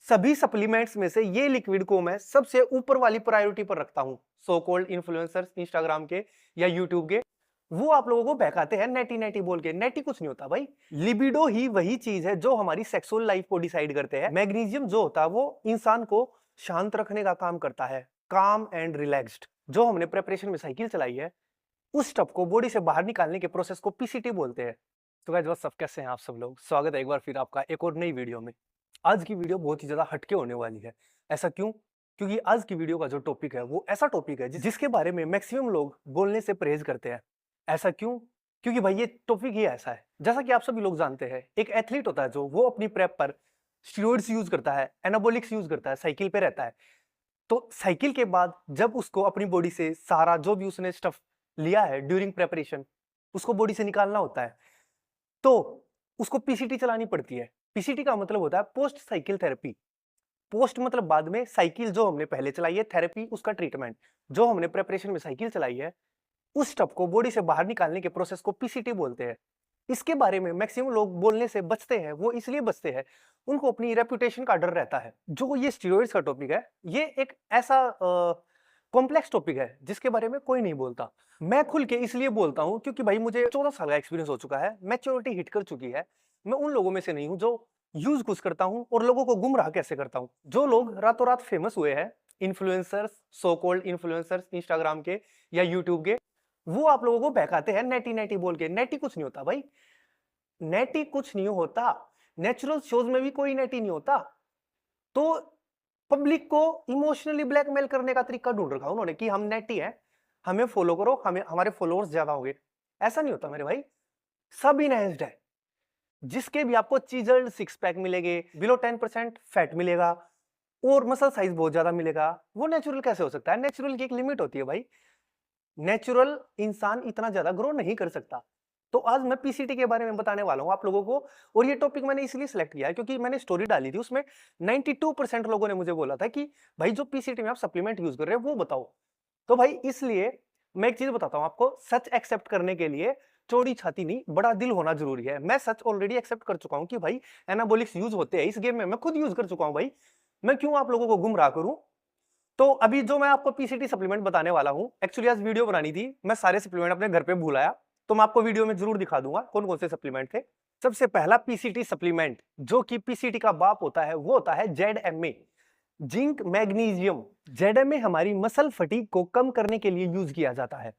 सभी सप्लीमेंट्स में से ये लिक्विड को मैं सबसे ऊपर वाली प्रायोरिटी पर रखता हूं। सो कॉल्ड इन्फ्लुएंसर्स इंस्टाग्राम के या यूट्यूब के, वो आप लोगों को बहकाते हैं नेटी नेटी बोल के। नेटी कुछ नहीं होता भाई। लिबिडो ही वही चीज है जो हमारी सेक्सुअल लाइफ को डिसाइड करते हैं। मैग्नीशियम जो होता है वो इंसान को शांत रखने का काम करता है, काम एंड रिलैक्स्ड। जो हमने प्रेपरेशन में साइकिल चलाई है, उस स्टफ को बॉडी से बाहर निकालने के प्रोसेस को पीसीटी बोलते हैं। तो गाइस, सब कैसे हैं आप सब लोग? स्वागत है एक बार फिर आपका एक और नई वीडियो में। आज की वीडियो बहुत ही ज्यादा हटके होने वाली है। ऐसा क्यों? क्योंकि आज की वीडियो का जो टॉपिक है वो ऐसा टॉपिक है जिसके बारे में मैक्सिमम लोग बोलने से परहेज करते हैं। ऐसा क्यों? क्योंकि भाई ये टॉपिक ही ऐसा है। जैसा कि आप सभी लोग जानते हैं, एक एथलीट होता है जो वो अपनी प्रेप पर स्टीरॉइड्स यूज करता है, एनाबॉलिक्स यूज करता है, साइकिल पे रहता है। तो साइकिल के बाद जब उसको अपनी बॉडी से सारा जो भी उसने स्टफ लिया है ड्यूरिंग प्रेपरेशन, उसको बॉडी से निकालना होता है, तो उसको पीसीटी चलानी पड़ती है। पीसीटी का मतलब होता है पोस्ट साइकिल थेरेपी। पोस्ट मतलब बाद में, साइकिल जो हमने पहले चलाई है, थेरेपी उसका ट्रीटमेंट। जो हमने प्रेपरेशन में साइकिल चलाई है, उस स्टफ को बॉडी से बाहर निकालने के प्रोसेस को पीसीटी बोलते हैं। इसके बारे में मैक्सिमम लोग बोलने से बचते हैं। वो इसलिए बचते हैं, उनको अपनी रेपुटेशन का डर रहता है। जो ये स्टीरॉइड्स का टॉपिक है, ये एक ऐसा कॉम्प्लेक्स टॉपिक है जिसके बारे में कोई नहीं बोलता। मैं खुल के इसलिए बोलता हूं क्योंकि भाई मुझे 14 साल का एक्सपीरियंस हो चुका है, मैच्योरिटी हिट कर चुकी है। मैं उन लोगों में से नहीं हूं जो यूज कुछ करता हूं और लोगों को गुमराह कैसे करता हूं। जो लोग रातों रात फेमस हुए हैं, influencers, so called influencers Instagram के या यूट्यूब के, वो आप लोगों को बहकाते हैं नेटी नेटी बोल के। नेटी कुछ नहीं होता भाई। नेटी कुछ नहीं होता। नेचुरल शोज में भी कोई नेटी नहीं होता। तो पब्लिक को इमोशनली ब्लैकमेल करने का तरीका ढूंढ रखा उन्होंने कि हम नेटी हैं, हमें फॉलो करो, हमें हमारे फॉलोअर्स ज्यादा होंगे। ऐसा नहीं होता मेरे भाई। सब इनहेंस्ड है। जिसके भी आपको चीजल्ड सिक्स पैक मिलेंगे, बिलो 10% फैट मिलेगा और मसल साइज बहुत ज्यादा मिलेगा, वो नेचुरल कैसे हो सकता है? नेचुरल की एक लिमिट होती है भाई। नेचुरल इंसान इतना ज्यादा ग्रो नहीं कर सकता। तो आज मैं पीसीटी के बारे में बताने वाला हूं आप लोगों को। और ये टॉपिक मैंने इसलिए सिलेक्ट किया है क्योंकि मैंने स्टोरी डाली थी, उसमें 92% लोगों ने मुझे बोला था कि भाई जो पीसीटी में आप सप्लीमेंट यूज कर रहे हो वो बताओ। तो भाई इसलिए मैं एक चीज बताता हूं आपको, सच एक्सेप्ट करने के लिए चौड़ी छाती नहीं, बड़ा दिल होना जरूरी है। मैं सच ऑलरेडी एक्सेप्ट कर चुका हूं कि भाई एनाबॉलिक्स यूज होते हैं इस गेम में। मैं खुद यूज कर चुका हूं भाई। मैं क्यों आप लोगों को गुमराह करूं? तो अभी जो मैं आपको पीसीटी सप्लीमेंट बताने वाला हूं, एक्चुअली आज वीडियो बनानी थी, मैं सारे सप्लीमेंट अपने घर पे भूल आया। तो मैं आपको वीडियो में जरूर दिखा दूंगा कौन कौन से सप्लीमेंट थे। सबसे पहला पीसीटी सप्लीमेंट जो कि पीसीटी का बाप होता है, वो होता है जेडएमए, जिंक मैग्नीशियम। जेडएमए हमारी मसल फटीग को कम करने के लिए यूज किया जाता है।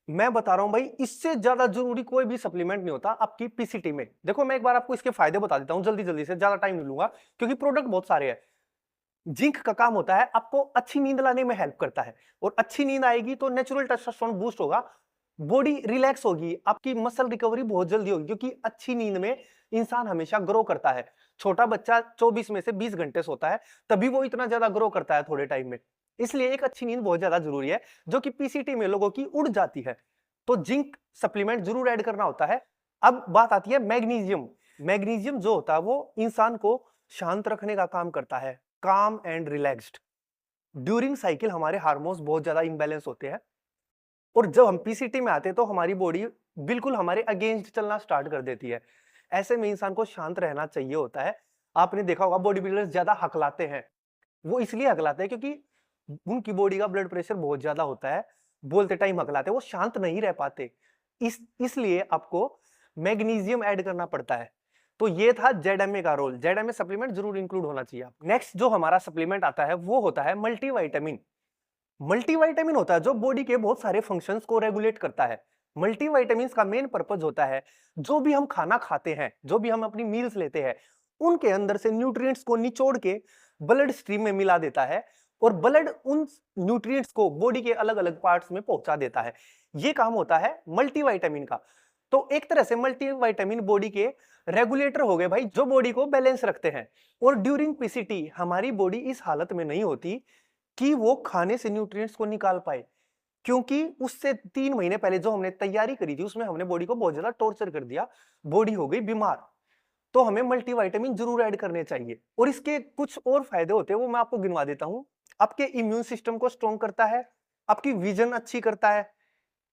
मैं बता रहा हूं भाई, इससे ज्यादा जरूरी कोई भी सप्लीमेंट नहीं होता आपकी पीसीटी में। देखो मैं एक बार आपको इसके फायदे बता देता हूं जल्दी जल्दी से, ज्यादा टाइम नहीं लूंगा क्योंकि प्रोडक्ट बहुत सारे हैं। जिंक का काम होता है आपको अच्छी नींद लाने में हेल्प करता है, और अच्छी नींद आएगी तो नेचुरल टेस्टोस्टेरोन बूस्ट होगा, बॉडी रिलैक्स होगी, आपकी मसल रिकवरी बहुत जल्दी होगी। क्योंकि अच्छी नींद में इंसान हमेशा ग्रो करता है। छोटा बच्चा 24 में से 20 घंटे सोता है, तभी वो इतना ज्यादा ग्रो करता है थोड़े टाइम में। इसलिए एक अच्छी नींद बहुत ज्यादा जरूरी है, जो कि पीसीटी में लोगों की उड़ जाती है। तो जिंक सप्लीमेंट जरूर ऐड करना होता है। अब बात आती है मैग्नीशियम। मैग्नीशियम जो होता है वो इंसान को शांत रखने का काम करता है, काम एंड रिलैक्स्ड। ड्यूरिंग साइकिल हमारे हार्मोन्स बहुत ज्यादा इंबैलेंस होते हैं, और जब हम पीसीटी में आते हैं तो हमारी बॉडी बिल्कुल हमारे अगेंस्ट चलना स्टार्ट कर देती है। ऐसे में इंसान को शांत रहना चाहिए होता है। आपने देखा होगा बॉडी बिल्डर्स ज्यादा हकलाते हैं। वो इसलिए हकलाते हैं क्योंकि उनकी बॉडी का ब्लड प्रेशर बहुत ज्यादा होता है, बोलते टाइम हकलाते हैं, वो शांत नहीं रह पाते। इसलिए आपको मैग्नीशियम ऐड करना पड़ता है। तो ये था जेडएमए का रोल। जेडएमए सप्लीमेंट जरूर इंक्लूड होना चाहिए। नेक्स्ट जो हमारा सप्लीमेंट आता है वो होता है मल्टीविटामिन। मल्टीविटामिन होता है जो बॉडी के बहुत सारे फंक्शंस को रेगुलेट करता है। मल्टीविटामिन का मेन पर्पज होता है, जो भी हम खाना खाते हैं, जो भी हम अपनी मील्स लेते हैं, उनके अंदर से न्यूट्रिएंट्स को निचोड़ के ब्लड स्ट्रीम में मिला देता है, और ब्लड उन न्यूट्रिएंट्स को बॉडी के अलग अलग पार्ट्स में पहुंचा देता है। ये काम होता है मल्टीविटामिन का। तो एक तरह से मल्टीविटामिन बॉडी के रेगुलेटर हो गए भाई, जो बॉडी को बैलेंस रखते हैं। और ड्यूरिंग पीसीटी हमारी बॉडी इस हालत में नहीं होती कि वो खाने से न्यूट्रिएंट्स को निकाल पाए, क्योंकि उससे 3 महीने पहले जो हमने तैयारी करी थी उसमें हमने बॉडी को बहुत ज्यादा टॉर्चर कर दिया, बॉडी हो गई बीमार। तो हमें मल्टीविटामिन जरूर ऐड करने चाहिए। और इसके कुछ और फायदे होते हैं, वो मैं आपको गिनवा देता हूं। आपके इम्यून सिस्टम को स्ट्रॉन्ग करता है, आपकी विजन अच्छी करता है,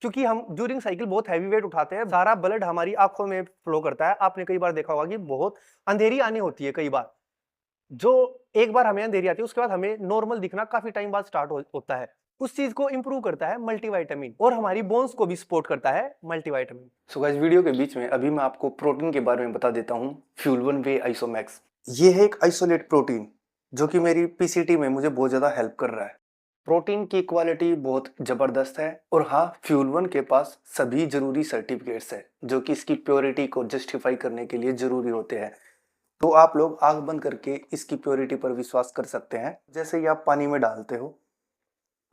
क्योंकि हम ड्यूरिंग साइकिल बहुत हैवी वेट उठाते हैं, सारा ब्लड हमारी आंखों में फ्लो करता है। आपने कई बार देखा होगा कि बहुत अंधेरी आनी होती है कई बार, जो एक बार हमें अंधेरी आती है उसके बाद हमें नॉर्मल दिखना काफी टाइम बाद स्टार्ट होता है। उस चीज को इंप्रूव करता है मल्टीविटामिन, और हमारी बोन्स को भी सपोर्ट करता है मल्टीविटामिन। सो गाइस, वीडियो के बीच में अभी मैं आपको प्रोटीन के बारे में बता देता हूँ, फ्यूल वन वे आइसोमैक्स। ये है एक आइसोलेट प्रोटीन जो कि मेरी पीसीटी में मुझे बहुत ज़्यादा हेल्प कर रहा है। प्रोटीन की क्वालिटी बहुत ज़बरदस्त है, और हाँ, फ्यूल वन के पास सभी ज़रूरी सर्टिफिकेट्स है जो कि इसकी प्योरिटी को जस्टिफाई करने के लिए ज़रूरी होते हैं। तो आप लोग आंख बंद करके इसकी प्योरिटी पर विश्वास कर सकते हैं। जैसे ही आप पानी में डालते हो,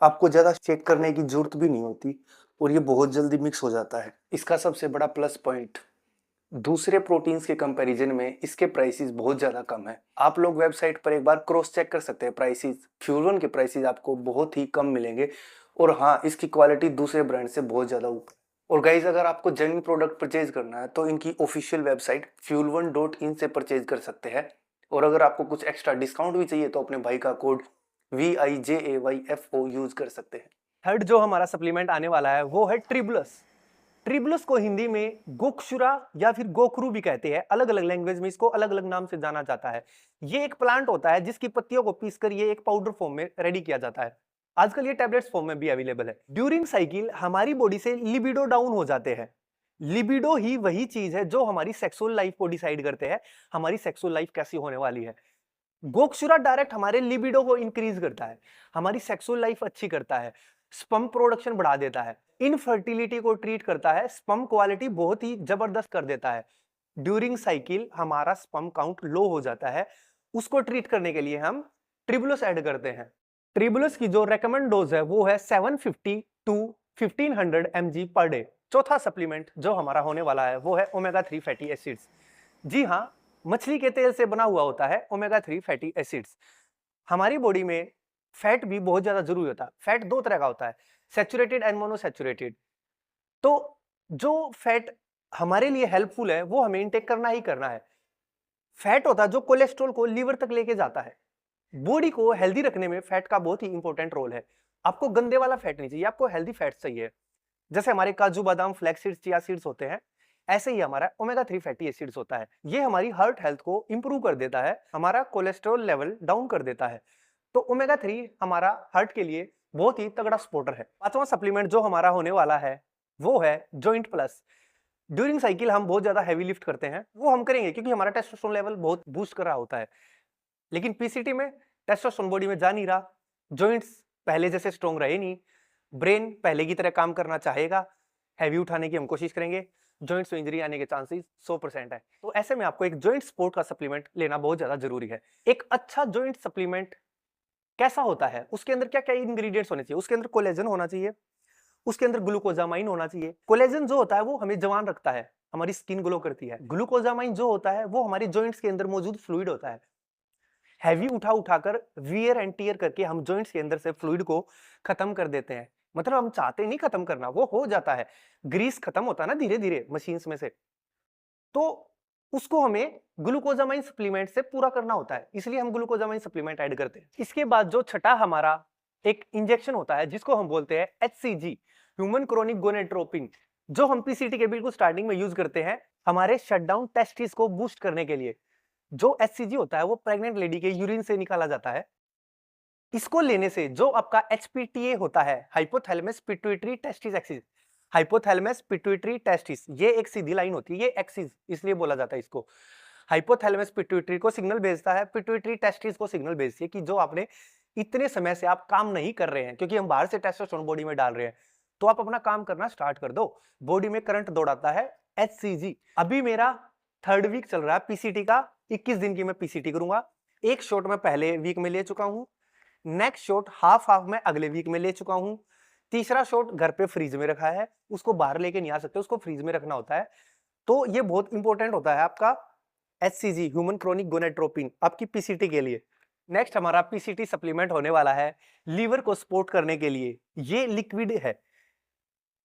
आपको ज़्यादा चेक करने की जरूरत भी नहीं होती, और ये बहुत जल्दी मिक्स हो जाता है। इसका सबसे बड़ा प्लस पॉइंट, दूसरे प्रोटीन्स के कंपैरिजन में इसके प्राइसेस बहुत ज़्यादा कम है। आप लोग वेबसाइट पर एक बार क्रॉस चेक कर सकते हैं प्राइसेस। फ्यूल वन के प्राइसेस आपको बहुत ही कम मिलेंगे, और हाँ, इसकी क्वालिटी दूसरे ब्रांड से बहुत ज़्यादा ऊपर। और गाइज, अगर आपको जेन्युइन प्रोडक्ट परचेज करना है तो इनकी ऑफिशियल वेबसाइट fuel1.in से परचेज कर सकते हैं। और अगर आपको कुछ एक्स्ट्रा डिस्काउंट भी चाहिए तो अपने भाई का कोड VIJAYFO यूज कर सकते हैं। थर्ड जो हमारा सप्लीमेंट आने वाला है वो है ट्रिबुलस। ट्रिबुलस को हिंदी में गोक्षुरा या फिर गोखरू भी कहते हैं, अलग अलग लैंग्वेज में इसको अलग अलग नाम से जाना जाता है। ये एक प्लांट होता है जिसकी पत्तियों को पीसकर ये एक पाउडर फॉर्म में रेडी किया जाता है। आजकल ये टैबलेट्स फॉर्म में भी अवेलेबल है। ड्यूरिंग साइकिल हमारी बॉडी से लिबिडो डाउन हो जाते हैं। लिबिडो ही वही चीज है जो हमारी सेक्सुअल लाइफ को डिसाइड करते हैं, हमारी सेक्सुअल लाइफ कैसी होने वाली है। गोक्षुरा डायरेक्ट हमारे लिबिडो को इंक्रीज करता है, हमारी सेक्सुअल लाइफ अच्छी करता है, स्पर्म प्रोडक्शन बढ़ा देता है, इनफर्टिलिटी को ट्रीट करता है, स्पर्म क्वालिटी बहुत ही जबरदस्त कर देता है। ड्यूरिंग साइकिल हमारा स्पर्म काउंट लो हो जाता है, उसको ट्रीट करने के लिए हम ट्रिबुलस ऐड करते हैं। ट्रिबुलस की जो रेकमेंड डोज है वो है 750 टू 1500 mg पर डे। चौथा सप्लीमेंट जो हमारा होने वाला है वो है ओमेगा 3 फैटी एसिड्स। जी हाँ, मछली के तेल से बना हुआ होता है ओमेगा 3 फैटी एसिड्स। हमारी बॉडी में फैट भी बहुत ज्यादा जरूरी होता है। फैट दो तरह का होता है, सैचुरेटेड एंड मोनोसैचुरेटेड। तो जो फैट हमारे लिए हेल्पफुल है वो हमें इंटेक करना ही करना है। फैट होता है जो कोलेस्ट्रॉल को लीवर तक लेके जाता है। बॉडी को हेल्दी रखने में फैट का बहुत ही इंपॉर्टेंट रोल है। आपको गंदे वाला फैट नहीं चाहिए, आपको हेल्दी फैट चाहिए। जैसे हमारे काजू बादाम, फ्लैक्स सीड्स, चिया सीड्स होते हैं, ऐसे ही हमारा ओमेगा 3 फैटी एसिड्स होता है। ये हमारी हार्ट हेल्थ को इंप्रूव कर देता है, हमारा कोलेस्ट्रॉल लेवल डाउन कर देता है। तो ओमेगा 3 हमारा हार्ट के लिए बहुत ही तगड़ा सपोर्टर है। पांचवा सप्लीमेंट जो हमारा होने वाला है वो है जॉइंट प्लस। ड्यूरिंग साइकिल हम बहुत ज्यादा हैवी लिफ्ट करते हैं, वो हम करेंगे क्योंकि हमारा टेस्टोस्टेरोन लेवल बहुत बूस्ट कर रहा होता है। लेकिन पीसीटी में टेस्टोस्टेरोन बॉडी में जा नहीं रहा, जॉइंट्स पहले जैसे स्ट्रॉन्ग रहे नहीं, ब्रेन पहले की तरह काम करना चाहेगा, हैवी उठाने की हम कोशिश करेंगे, जॉइंट्स में इंजरी आने के चांसेस 100% है। तो ऐसे में आपको एक जॉइंट सपोर्ट का सप्लीमेंट लेना बहुत ज्यादा जरूरी है। एक अच्छा जॉइंट सप्लीमेंट कैसा होता है, उसके अंदर क्या क्या इंग्रेडिएंट्स होने चाहिए? उसके अंदर कोलेजन होना चाहिए, उसके अंदर ग्लूकोजामाइन होना चाहिए। कोलेजन जो होता है वो हमें जवान रखता है, हमारी स्किन ग्लो करती है। ग्लूकोजामाइन जो होता है वो हमारी जॉइंट्स के अंदर मौजूद फ्लूइड होता है। हैवी उठाकर वियर एंड टियर करके हम जॉइंट्स के अंदर से फ्लूइड को खत्म कर देते हैं। मतलब हम चाहते नहीं खत्म करना, वो हो जाता है, ग्रीस खत्म होता है ना धीरे धीरे मशीन्स में से, तो उसको हमें ग्लूकोजामाइन सप्लीमेंट से पूरा करना होता है, इसलिए हम ग्लूकोजामाइन सप्लीमेंट ऐड करते हैं। इसके बाद जो छठा हमारा एक इंजेक्शन होता है जिसको हम बोलते हैं HCG, ह्यूमन क्रोनिक गोनेट्रोपिन, जो हम पीसीटी के बिल्कुल स्टार्टिंग में यूज करते हैं हमारे शटडाउन टेस्टिस को बूस्ट करने के लिए। जो HCG होता है वो प्रेग्नेंट लेडी के यूरिन से निकाला जाता है। इसको लेने से जो आपका HPTA होता है, hypothalamus pituitary testis axis, hypothalamus pituitary testis, ये एक सीधी लाइन होती है, ये एक्सिस इसलिए बोला जाता है इसको। हाइपोथैलेमस पिट्यूटरी को सिग्नल भेजता है, पिट्यूटरी टेस्टिस को सिग्नल भेजती है कि जो आपने इतने समय से आप काम नहीं कर रहे हैं, क्योंकि हम बाहर से टेस्टोस्टेरोन बॉडी में डाल रहे हैं, तो आप अपना काम करना स्टार्ट कर दो। बॉडी में करंट दौड़ाता है HCG। अभी मेरा 3rd वीक चल रहा है पीसीटी का, 21 दिन की मैं पीसीटी करूंगा। एक शॉट मैं पहले वीक में ले चुका हूं, नेक्स्ट शॉट हाफ में अगले वीक में ले चुका हूं, तीसरा शॉट घर पे फ्रीज में रखा है, उसको बाहर लेके नहीं आ सकते, उसको फ्रीज में रखना होता है। तो ये बहुत इंपॉर्टेंट होता है आपका HCG, ह्यूमन क्रोनिक गोनेट्रोपिन, आपकी पीसीटी के लिए। नेक्स्ट हमारा पीसीटी सप्लीमेंट होने वाला है लीवर को सपोर्ट करने के लिए। ये लिक्विड है,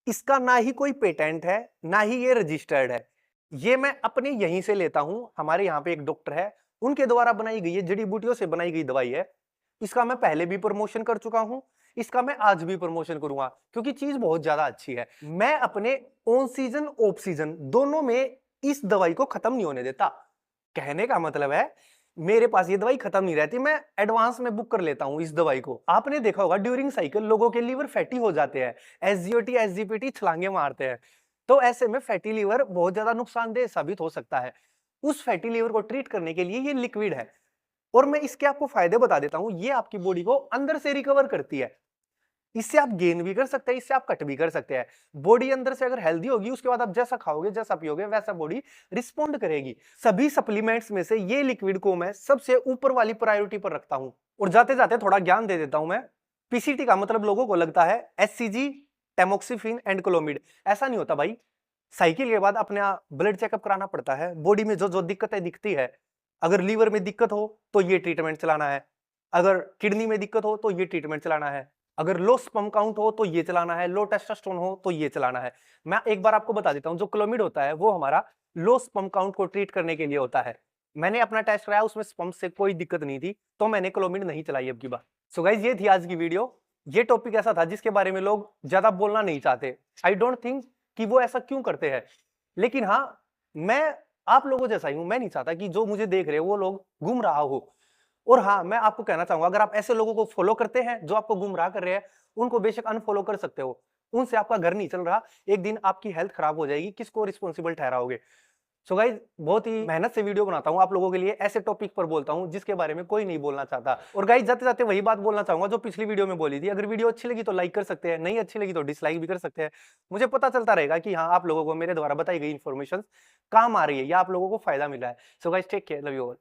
इसका ना ही कोई पेटेंट है ना ही ये रजिस्टर्ड है, ये मैं अपने यहीं से लेता हूं। हमारे यहाँ पे एक डॉक्टर है, उनके द्वारा बनाई गई है, जड़ी बूटियों से बनाई गई दवाई है। इसका मैं पहले भी प्रमोशन कर चुका हूं, इसका मैं आज भी प्रमोशन करूंगा क्योंकि चीज बहुत ज्यादा अच्छी है। मैं अपने ऑन सीजन ऑफ सीजन दोनों में इस दवाई को खत्म नहीं होने देता। कहने का मतलब है मेरे पास ये दवाई खत्म नहीं रहती, मैं एडवांस में बुक कर लेता हूँ इस दवाई को। आपने देखा होगा ड्यूरिंग साइकिल लोगों के लीवर फैटी हो जाते हैं, एसजीओटी एसजीपीटी छलांगे मारते हैं। तो ऐसे में फैटी लीवर बहुत ज्यादा नुकसानदेह साबित हो सकता है। उस फैटी लीवर को ट्रीट करने के लिए ये लिक्विड है, और मैं इसके आपको फायदे बता देता हूं। ये आपकी बॉडी को अंदर से रिकवर करती है। इससे आप गेन भी कर सकते हैं, इससे आप कट भी कर सकते हैं। बॉडी अंदर से अगर हेल्दी होगी, उसके बाद आप जैसा खाओगे जैसा पियोगे वैसा बॉडी रिस्पॉन्ड करेगी। सभी सप्लीमेंट्स में से ये लिक्विड को मैं सबसे ऊपर वाली प्रायोरिटी पर रखता हूं। और जाते जाते थोड़ा ज्ञान दे देता हूं मैं। पीसीटी का मतलब लोगों को लगता है एससीजी, टेमोक्सिफिन एंड क्लोमिड। ऐसा नहीं होता भाई। साइकिल के बाद अपने ब्लड चेकअप कराना पड़ता है। बॉडी में जो जो दिक्कतें दिखती है, अगर लीवर में दिक्कत हो तो ये ट्रीटमेंट चलाना है, अगर किडनी में दिक्कत हो तो ये ट्रीटमेंट चलाना है, अगर लो स्पर्म काउंट हो तो ये चलाना है, लो टेस्टोस्टेरोन हो तो ये चलाना है। मैं एक बार आपको बता देता हूं, जो क्लोमिड होता है वो हमारा लो स्पर्म काउंट को ट्रीट करने के लिए होता है। मैंने अपना टेस्ट कराया, उसमें स्पर्म से कोई दिक्कत नहीं थी, तो मैंने क्लोमिड नहीं चलाई अब की बार। सो गाइस, ये थी आज की वीडियो। ये टॉपिक ऐसा था जिसके बारे में लोग ज्यादा बोलना नहीं चाहते। आई डोंट थिंक कि वो ऐसा क्यों करते हैं, लेकिन हाँ, मैं आप लोगों जैसा ही हूं। मैं नहीं चाहता कि जो मुझे देख रहे हो वो लोग गुमराह हो। और हाँ, मैं आपको कहना चाहूंगा, अगर आप ऐसे लोगों को फॉलो करते हैं जो आपको गुमराह कर रहे हैं, उनको बेशक अनफॉलो कर सकते हो। उनसे आपका घर नहीं चल रहा, एक दिन आपकी हेल्थ खराब हो जाएगी, किसको रिस्पॉन्सिबल ठहराओगे? सो गाइज, बहुत ही मेहनत से वीडियो बनाता हूं आप लोगों के लिए, ऐसे टॉपिक पर बोलता हूं जिसके बारे में कोई नहीं बोलना चाहता। और गाइज, जाते जाते वही बात बोलना चाहूंगा जो पिछली वीडियो में बोली थी। अगर वीडियो अच्छी लगी तो लाइक कर सकते हैं, नहीं अच्छी लगी तो डिसलाइक भी कर सकते हैं। मुझे पता चलता रहेगा कि हाँ, आप लोगों को मेरे द्वारा बताई गई इन्फॉर्मेशन काम आ रही है या आप लोगों को फायदा मिला है। So guys, take care, love you all.